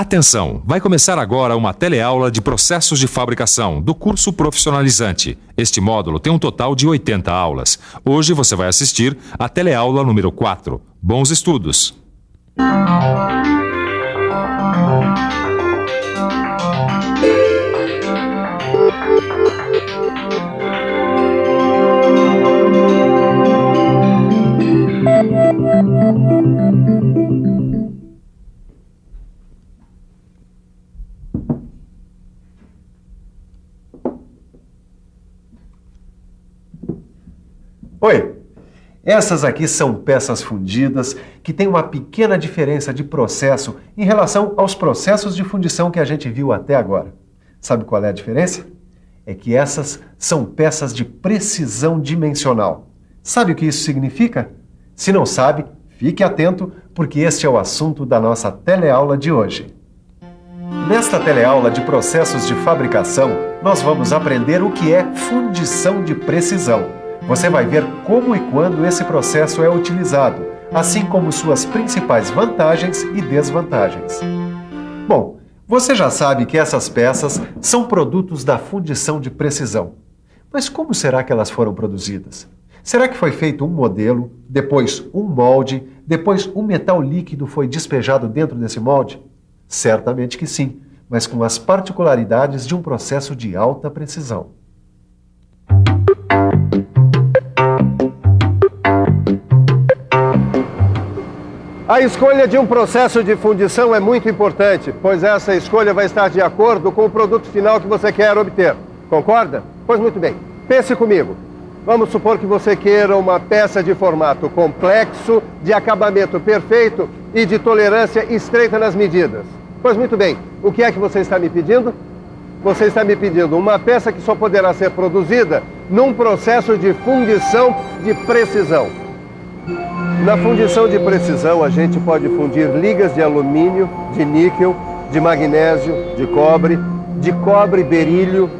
Atenção! Vai começar agora uma teleaula de processos de fabricação do curso profissionalizante. Este módulo tem um total de 80 aulas. Hoje você vai assistir a teleaula número 4. Bons estudos! Oi! Essas aqui são peças fundidas que têm uma pequena diferença de processo em relação aos processos de fundição que a gente viu até agora. Sabe qual é a diferença? É que essas são peças de precisão dimensional. Sabe o que isso significa? Se não sabe, fique atento, porque este é o assunto da nossa teleaula de hoje. Nesta teleaula de processos de fabricação, nós vamos aprender o que é fundição de precisão. Você vai ver como e quando esse processo é utilizado, assim como suas principais vantagens e desvantagens. Bom, você já sabe que essas peças são produtos da fundição de precisão. Mas como será que elas foram produzidas? Será que foi feito um modelo, depois um molde, depois um metal líquido foi despejado dentro desse molde? Certamente que sim, mas com as particularidades de um processo de alta precisão. A escolha de um processo de fundição é muito importante, pois essa escolha vai estar de acordo com o produto final que você quer obter. Concorda? Pois muito bem. Pense comigo. Vamos supor que você queira uma peça de formato complexo, de acabamento perfeito e de tolerância estreita nas medidas. Pois muito bem. O que é que você está me pedindo? Você está me pedindo uma peça que só poderá ser produzida num processo de fundição de precisão. Na fundição de precisão, a gente pode fundir ligas de alumínio, de níquel, de magnésio, de cobre berílio,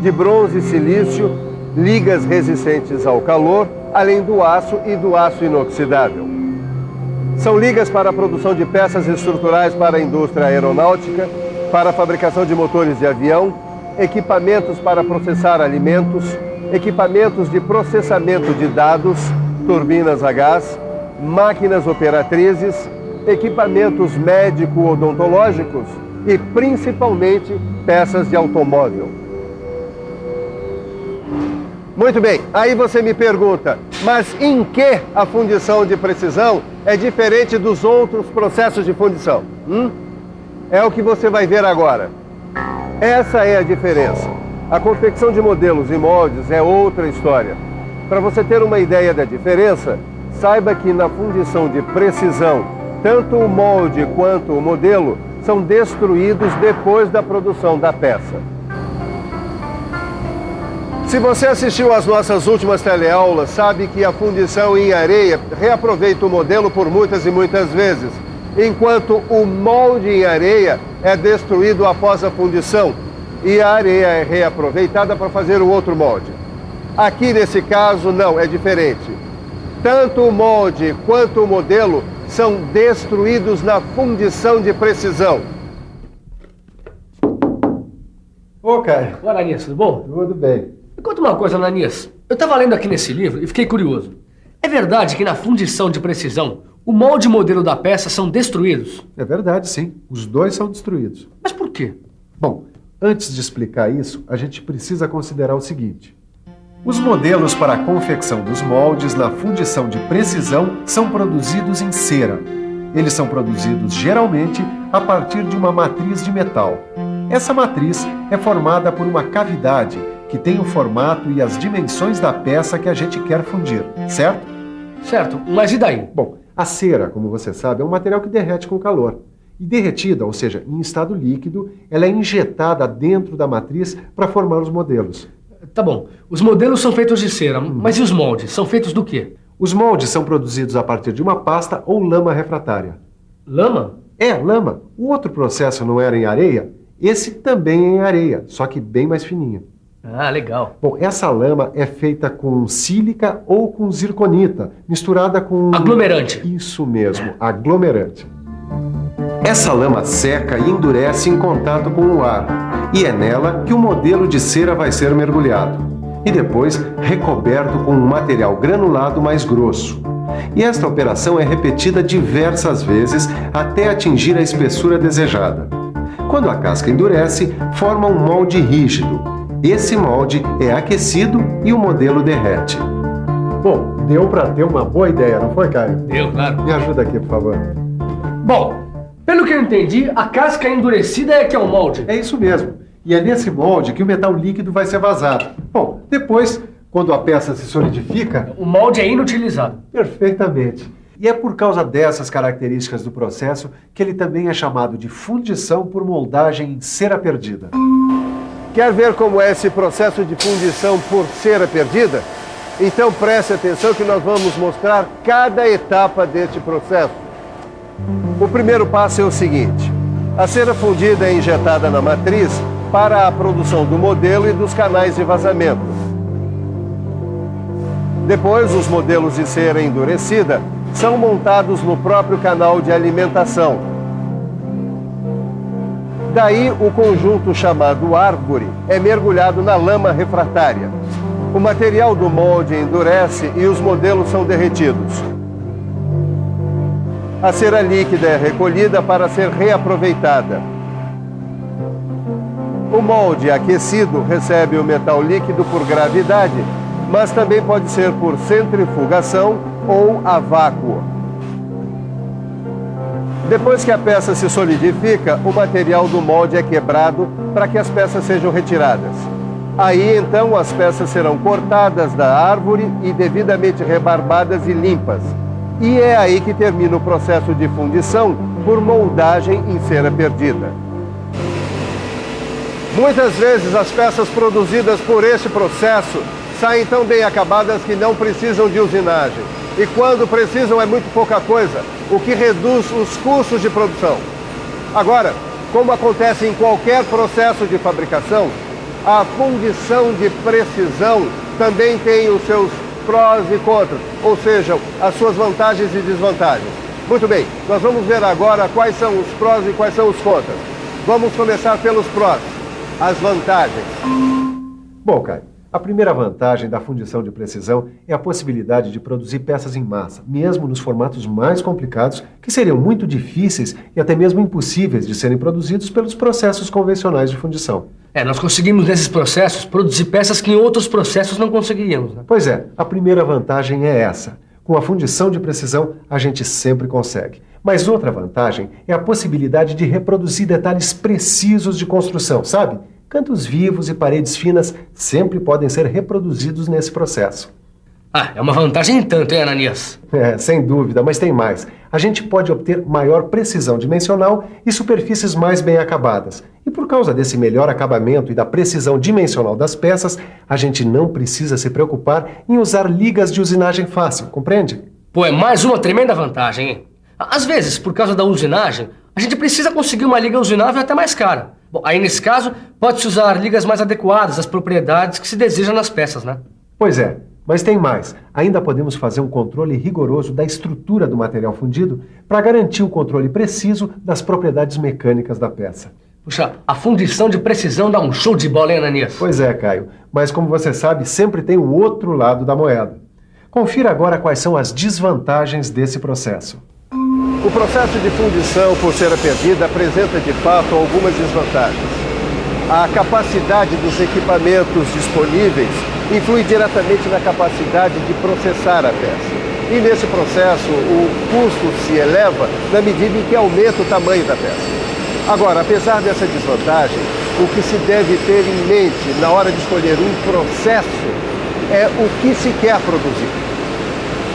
de bronze e silício, ligas resistentes ao calor, além do aço e do aço inoxidável. São ligas para a produção de peças estruturais para a indústria aeronáutica, para a fabricação de motores de avião, equipamentos para processar alimentos, equipamentos de processamento de dados, turbinas a gás, máquinas operatrizes, equipamentos médico-odontológicos e, principalmente, peças de automóvel. Muito bem, aí você me pergunta, mas em que a fundição de precisão é diferente dos outros processos de fundição? É o que você vai ver agora. Essa é a diferença. A confecção de modelos e moldes é outra história. Para você ter uma ideia da diferença, saiba que na fundição de precisão, tanto o molde quanto o modelo são destruídos depois da produção da peça. Se você assistiu às nossas últimas teleaulas, sabe que a fundição em areia reaproveita o modelo por muitas e muitas vezes, enquanto o molde em areia é destruído após a fundição e a areia é reaproveitada para fazer o outro molde. Aqui, nesse caso, não, é diferente. Tanto o molde quanto o modelo são destruídos na fundição de precisão. Ô, Caio. Olá, Ananias, tudo bom? Tudo bem. Me conta uma coisa, Ananias. Eu estava lendo aqui nesse livro e fiquei curioso. É verdade que na fundição de precisão, o molde e o modelo da peça são destruídos? É verdade, sim. Os dois são destruídos. Mas por quê? Bom, antes de explicar isso, a gente precisa considerar o seguinte. Os modelos para a confecção dos moldes na fundição de precisão são produzidos em cera. Eles são produzidos geralmente a partir de uma matriz de metal. Essa matriz é formada por uma cavidade que tem o formato e as dimensões da peça que a gente quer fundir, certo? Certo, mas e daí? Bom, a cera, como você sabe, é um material que derrete com calor. E derretida, ou seja, em estado líquido, ela é injetada dentro da matriz para formar os modelos. Tá bom. Os modelos são feitos de cera, mas e os moldes? São feitos do quê? Os moldes são produzidos a partir de uma pasta ou lama refratária. Lama? É, lama. O outro processo não era em areia? Esse também é em areia, só que bem mais fininha. Ah, legal. Bom, essa lama é feita com sílica ou com zirconita, misturada com... Aglomerante. Isso mesmo, aglomerante. Essa lama seca e endurece em contato com o ar, e é nela que o modelo de cera vai ser mergulhado, e depois recoberto com um material granulado mais grosso. E esta operação é repetida diversas vezes até atingir a espessura desejada. Quando a casca endurece, forma um molde rígido. Esse molde é aquecido e o modelo derrete. Bom, deu para ter uma boa ideia, não foi, Caio? Deu, claro. Me ajuda aqui, por favor. Bom, pelo que eu entendi, a casca endurecida é que é o molde. É isso mesmo. E é nesse molde que o metal líquido vai ser vazado. Bom, depois, quando a peça se solidifica... O molde é inutilizado. Perfeitamente. E é por causa dessas características do processo que ele também é chamado de fundição por moldagem em cera perdida. Quer ver como é esse processo de fundição por cera perdida? Então preste atenção que nós vamos mostrar cada etapa deste processo. O primeiro passo é o seguinte: a cera fundida é injetada na matriz para a produção do modelo e dos canais de vazamento. Depois, os modelos de cera endurecida são montados no próprio canal de alimentação. Daí, o conjunto chamado árvore é mergulhado na lama refratária. O material do molde endurece e os modelos são derretidos. A cera líquida é recolhida para ser reaproveitada. O molde aquecido recebe o metal líquido por gravidade, mas também pode ser por centrifugação ou a vácuo. Depois que a peça se solidifica, o material do molde é quebrado para que as peças sejam retiradas. Aí, então, as peças serão cortadas da árvore e devidamente rebarbadas e limpas. E é aí que termina o processo de fundição por moldagem em cera perdida. Muitas vezes as peças produzidas por este processo saem tão bem acabadas que não precisam de usinagem. E quando precisam é muito pouca coisa, o que reduz os custos de produção. Agora, como acontece em qualquer processo de fabricação, a fundição de precisão também tem os seus prós e contras, ou seja, as suas vantagens e desvantagens. Muito bem, nós vamos ver agora quais são os prós e quais são os contras. Vamos começar pelos prós, as vantagens. Bom, Caio, a primeira vantagem da fundição de precisão é a possibilidade de produzir peças em massa, mesmo nos formatos mais complicados, que seriam muito difíceis e até mesmo impossíveis de serem produzidos pelos processos convencionais de fundição. Nós conseguimos nesses processos produzir peças que em outros processos não conseguiríamos, né? Pois é, a primeira vantagem é essa. Com a fundição de precisão, a gente sempre consegue. Mas outra vantagem é a possibilidade de reproduzir detalhes precisos de construção, sabe? Cantos vivos e paredes finas sempre podem ser reproduzidos nesse processo. É uma vantagem em tanto, hein, Ananias? Sem dúvida, mas tem mais. A gente pode obter maior precisão dimensional e superfícies mais bem acabadas. E por causa desse melhor acabamento e da precisão dimensional das peças, a gente não precisa se preocupar em usar ligas de usinagem fácil, compreende? Pô, é mais uma tremenda vantagem, hein? Às vezes, por causa da usinagem, a gente precisa conseguir uma liga usinável até mais cara. Bom, aí nesse caso, pode-se usar ligas mais adequadas às propriedades que se desejam nas peças, né? Pois é. Mas tem mais. Ainda podemos fazer um controle rigoroso da estrutura do material fundido para garantir o controle preciso das propriedades mecânicas da peça. Puxa, a fundição de precisão dá um show de bola, hein, Ananias? Pois é, Caio. Mas como você sabe, sempre tem o outro lado da moeda. Confira agora quais são as desvantagens desse processo. O processo de fundição por cera perdida apresenta, de fato, algumas desvantagens. A capacidade dos equipamentos disponíveis influi diretamente na capacidade de processar a peça. E nesse processo, o custo se eleva na medida em que aumenta o tamanho da peça. Agora, apesar dessa desvantagem, o que se deve ter em mente na hora de escolher um processo é o que se quer produzir.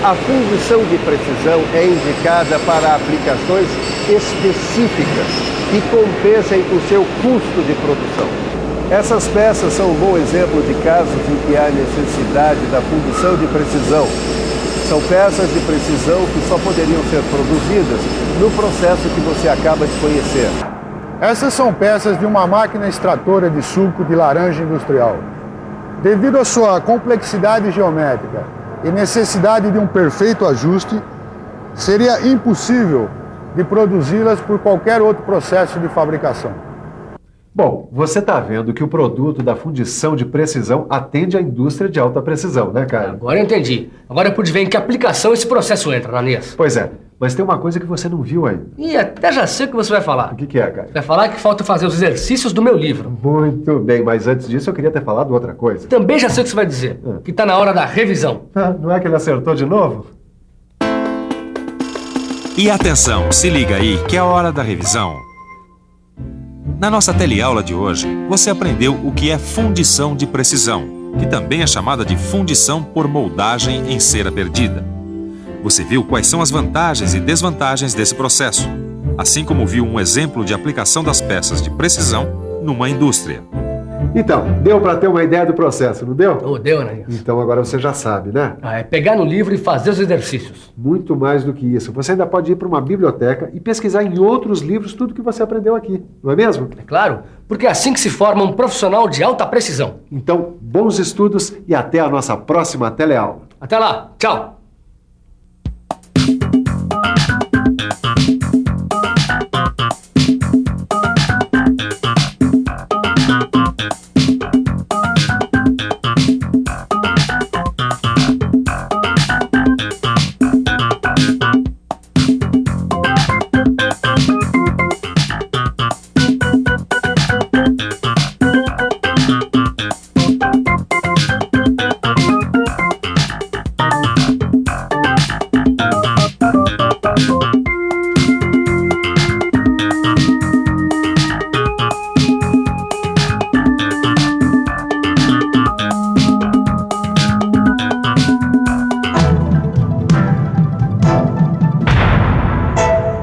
A fundição de precisão é indicada para aplicações específicas que compensem o seu custo de produção. Essas peças são um bom exemplo de casos em que há necessidade da fundição de precisão. São peças de precisão que só poderiam ser produzidas no processo que você acaba de conhecer. Essas são peças de uma máquina extratora de suco de laranja industrial. Devido à sua complexidade geométrica e necessidade de um perfeito ajuste, seria impossível de produzi-las por qualquer outro processo de fabricação. Bom, você está vendo que o produto da fundição de precisão atende à indústria de alta precisão, né, Caio? Agora eu entendi. Agora eu pude ver em que aplicação esse processo entra, Ananias. Pois é, mas tem uma coisa que você não viu ainda. E até já sei o que você vai falar. O que é, Caio? Vai falar que falta fazer os exercícios do meu livro. Muito bem, mas antes disso eu queria ter falado outra coisa. Também já sei o que você vai dizer. Que tá na hora da revisão. Não é que ele acertou de novo? E atenção, se liga aí que é a hora da revisão. Na nossa teleaula de hoje, você aprendeu o que é fundição de precisão, que também é chamada de fundição por moldagem em cera perdida. Você viu quais são as vantagens e desvantagens desse processo, assim como viu um exemplo de aplicação das peças de precisão numa indústria. Então, deu para ter uma ideia do processo, não deu? Oh, deu, Ananias. Então agora você já sabe, né? É pegar no livro e fazer os exercícios. Muito mais do que isso. Você ainda pode ir para uma biblioteca e pesquisar em outros livros tudo que você aprendeu aqui, não é mesmo? É claro, porque é assim que se forma um profissional de alta precisão. Então, bons estudos e até a nossa próxima teleaula. Até lá, tchau!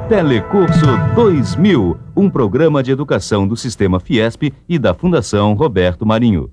Telecurso 2000, um programa de educação do Sistema Fiesp e da Fundação Roberto Marinho.